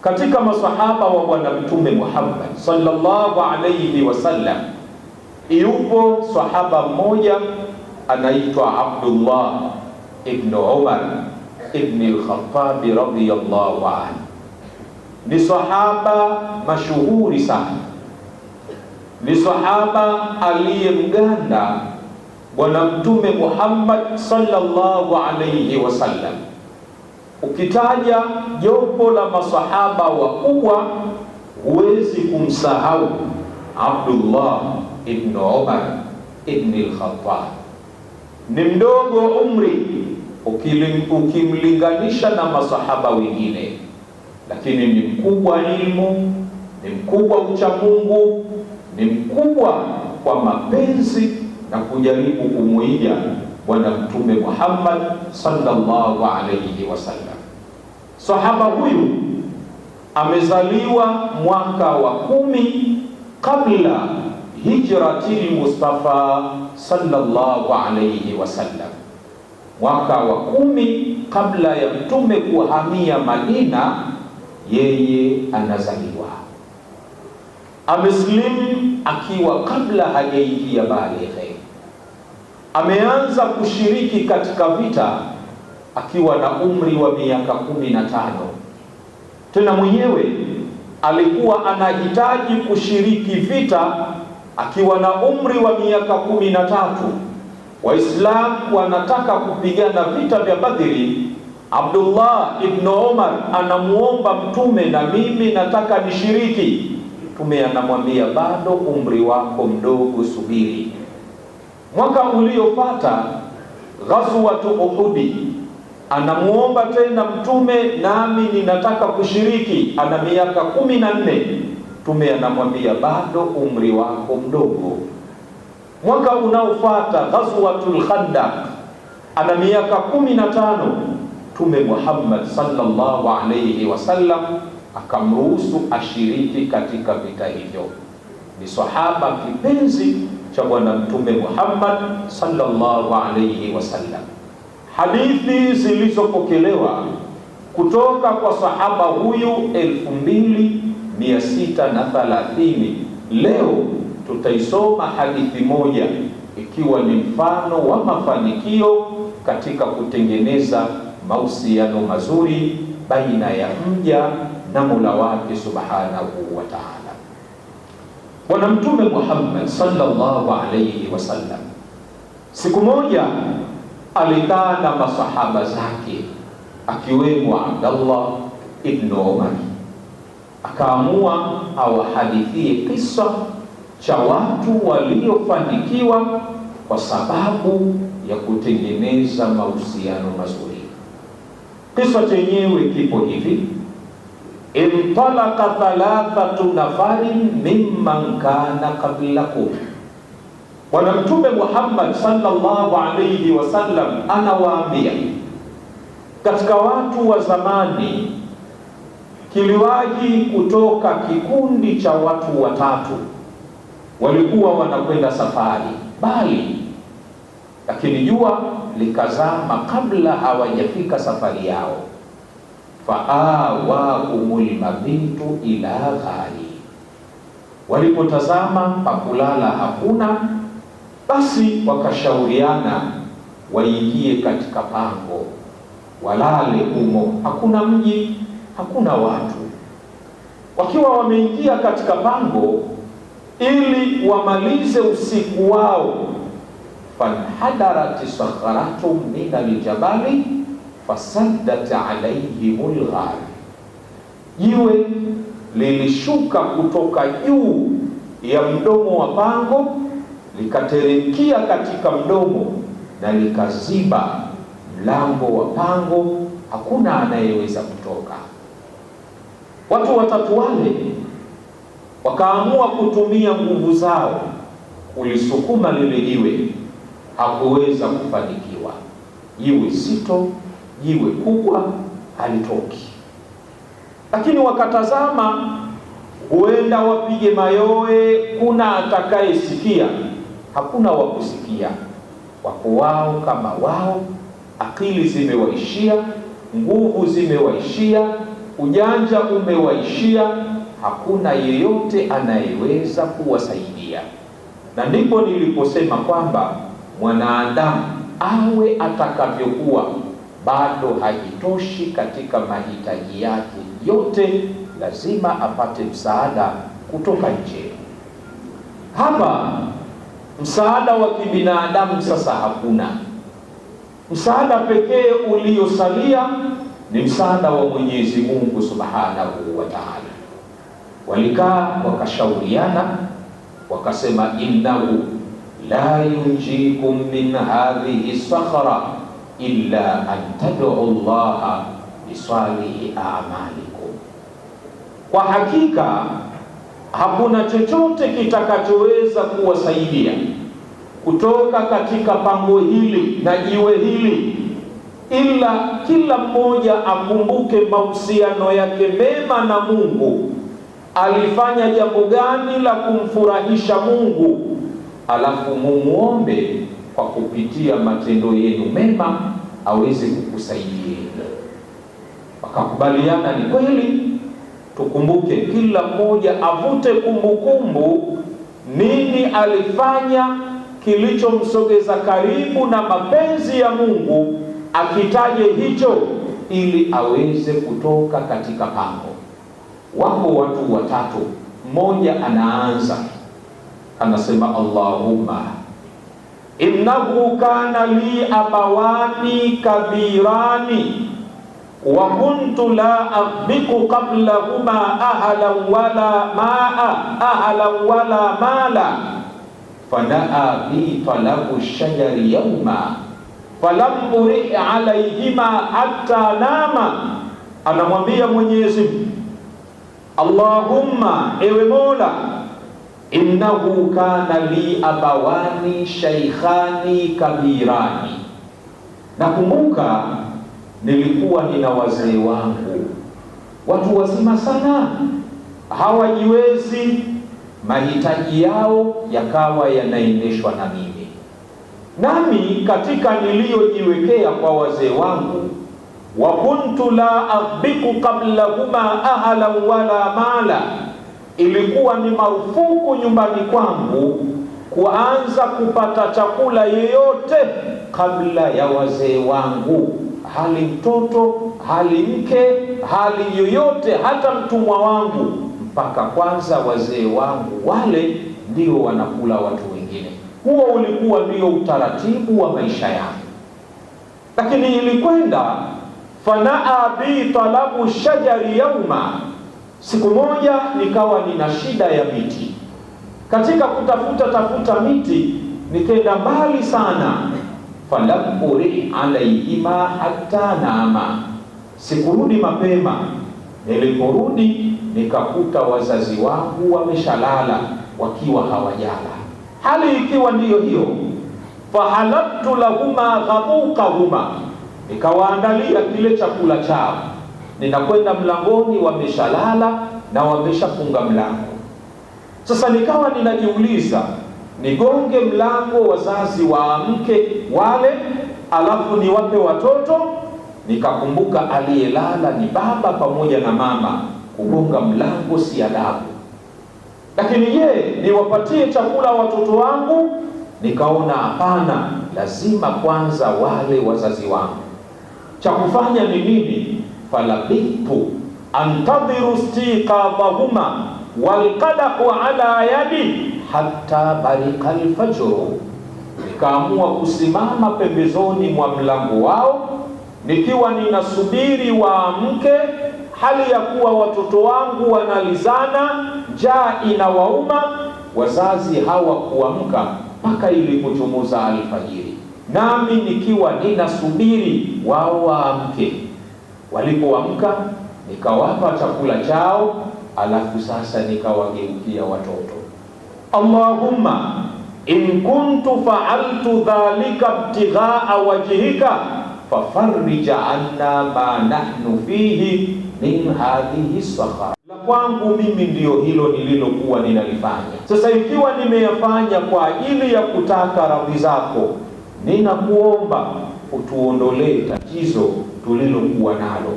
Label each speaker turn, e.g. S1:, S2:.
S1: Katika masahaba wa Bwana Mtume Muhammad sallallahu alayhi wasallam, yupo sahaba mmoja anaitwa Abdullah ibn Umar ibn al-Khattab radhiyallahu anhu. Ni sahaba mashuhuri sana, ni sahaba aliyemganda Bwana Mtume Muhammad sallallahu alayhi wasallam. Ukitaja jopo la masahaba wakubwa, huwezi kumsahau Abdullah ibn Umar ibn al-Khattab. Ni mdogo umri ukimlinganisha na masahaba wengine, lakini ni mkubwa ilmu, ni mkubwa uchamungu, ni mkubwa kwa mapenzi na kujaribu kumuiga Bwana Mtume Muhammad sallallahu alayhi wasallam. Sahaba huyu amezaliwa mwaka wa 10 kabla hijrati Mustafa sallallahu alayhi wasallam. Mwaka wa 10 kabla ya Mtume kuhamia Madina, yeye anazaliwa. Ameslimu akiwa kabla hajaingia balighi. Ameanza kushiriki katika vita akiwa na umri wa miaka 15. Tena mwenyewe alikuwa anahitaji kushiriki vita akiwa na umri wa miaka 13. Waislamu wanataka kupigana vita vya Badri. Abdullah ibn Umar anamuomba Mtume, na mimi nataka nishiriki. Mtume anamwambia, bado umri wako mdogo, subiri. Mwaka uliofuata ghazwatu Uhud, anamuomba tena Mtume, nami ninataka kushiriki. Ana miaka 14. Mtume anamwambia, bado umri wako mdogo. Mwaka unaofuata ghazwatul Khandaq, ana miaka 15. Mtume Muhammad sallallahu alayhi wasallam akamruhusu ashiriki katika vita hivyo. Ni sahaba kipenzi cha Bwana Mtume Muhammad sallallahu alayhi wasallam. Hadithi zilizopokelewa kutoka kwa sahaba huyu 2630. Leo tutaisoma hadithi moja ikiwa ni mfano wa mafanikio katika kutengeneza mahusiano mazuri baina ya mja na Mola wake subhanahu wa ta'ala. Bwana Mtume Muhammad sallallahu alayhi wasallam siku moja alikaa na masahaba zake, akiwemo Abdullah ibn Umar. Akaamua awahadithie kisa cha watu waliofanikiwa kwa sababu ya kutengeneza mahusiano mazuri. Kisa chenyewe kipo hivi: intalaqa 3 nafarin mimman kana qablakum. Bwana Mtume Muhammad sallallahu alayhi wasallam anawaambia, katika watu wa zamani kiliwahi kutoka kikundi cha watu watatu. Walikuwa wanakwenda safari bali, lakini jua likazama kabla hawajafika safari yao. Faawahumul mabitu ila ghari, walipotazama pakulala hakuna, basi wakashauriana waingie katika pango walale humo. Hakuna mji, hakuna watu. Wakiwa wameingia katika pango ili wamalize usiku wao, fanhadarati sakharatun min aljabali fasaddat alayhimul ghar, jiwe lilishuka kutoka juu ya mdomo wa pango likateremkia katika mdomo na likaziba mlango wa pango, hakuna anayeweza kutoka. Watu watatu wale wakaamua kutumia nguvu zao kulisukuma lile jiwe. Hakuweza kufanikiwa. Jiwe zito, jiwe kubwa, halitoki. Lakini wakatazama, huenda wapige mayowe, kuna atakayesikia. Hakuna wa kusikia. Wako wao kama wao, akili zimewaishia, nguvu zimewaishia, ujanja umewaishia, hakuna yeyote anayeweza kuwasaidia. Na ndipo niliposema kwamba mwanadamu awe atakavyokuwa bado haitoshi katika mahitaji yake yote, lazima apate msaada kutoka nje. Hapa msaada wa kibinadamu sasa hakuna. Msaada pekee uliosalia ni msaada wa Mwenyezi Mungu Subhanahu wa Ta'ala. Walikaa wakashauriana, wakasema innahu la yunjikum min hadhihi sakhra illa an tad'u Allah bisalihi a'malikum, kwa hakika hakuna chochote kitakachoweza kuwasaidia kutoka katika pango hili na jiwe hili, ila kila mmoja akumbuke mahusiano yake mema na Mungu, alifanya jambo gani la kumfurahisha Mungu, alafu mumuombe kwa kupitia matendo yenu mema aweze kukusaidia. Wakakubaliana, ni kweli, tukumbuke, kila mmoja avute kumbukumbu nini alifanya kilichomsogeza karibu na mapenzi ya Mungu, akitaje hicho ili aweze kutoka katika pango. Wako watu watatu, mmoja anaanza anasema, Allahumma innahu kana li abawani kabirani wa kuntu la aghbiqu qablahuma ahlan wala mala fanaa bi talabu shajari yawma falam uri alayhima hatta nama. Anamwambia Mwenyezi Mungu, Allahumma, ewe Mola, innahu kana li abawani shaykhani kabirani, nakumbuka nilikuwa nina wazee wangu watu wazima sana, hawajiwezi, mahitaji yao yakawa yanaendeshwa na mimi. Nami katika niliyojiwekea kwa wazee wangu, wa kuntu la aghbiqu qablahuma ahlan wala mala, ilikuwa ni marufuku nyumbani kwangu kuanza kupata chakula yeyote kabla ya wazee wangu, hali mtoto, hali mke, hali yoyote, hata mtumwa wangu, mpaka kwanza wazee wangu wale ndio wanakula watu wengine. Huo ulikuwa ndio utaratibu wa maisha yangu. Lakini ilikwenda fanaa bi talabu shajari yauma, siku moja nikawa nina shida ya miti. Katika kutafuta miti nikaenda mbali sana, falam uri alayhima hatta nama, sikurudi mapema. Niliporudi nikakuta wazazi wangu wameshalala wakiwa hawajala, hali ikiwa ndiyo hiyo. Fahalabtu lahuma ghabuqahuma, nikawaandalia kile chakula chao. Ninakwenda mlangoni, wameshalala na wameshafunga mlango. Sasa nikawa ninajiuliza, nigonge mlango wazazi waamke wale, alafu niwape watoto? Nikakumbuka aliyelala ni baba pamoja na mama, kugonga mlango si adabu. Lakini je, niwapatie chakula watoto wangu? Nikaona hapana, lazima kwanza wale wazazi wangu. Cha kufanya ni nini? Falabitu antadhiru istiqadahuma walqadahu ala yadi hatta barika alfajru, nikaamua kusimama pembezoni mwa mlango wao nikiwa ninasubiri waamke, hali ya kuwa watoto wangu wanalizana, njaa inawauma. Wazazi hawakuamka mpaka ilipochomoza alfajiri, nami nikiwa ninasubiri wao waamke. Walipoamka nikawapa chakula chao, alafu sasa nikawageukia watoto. Allahumma in kuntu fa'altu dhalika ibtigha'a wajhika fafarrij anna ma nahnu fihi min hadhihi sakhara. La kwangu mimi ndiyo hilo nililokuwa ninalifanya. Sasa ikiwa nimeyafanya kwa ajili ya kutaka radhi zako, ninakuomba utuondolee tatizo tulilokuwa nalo.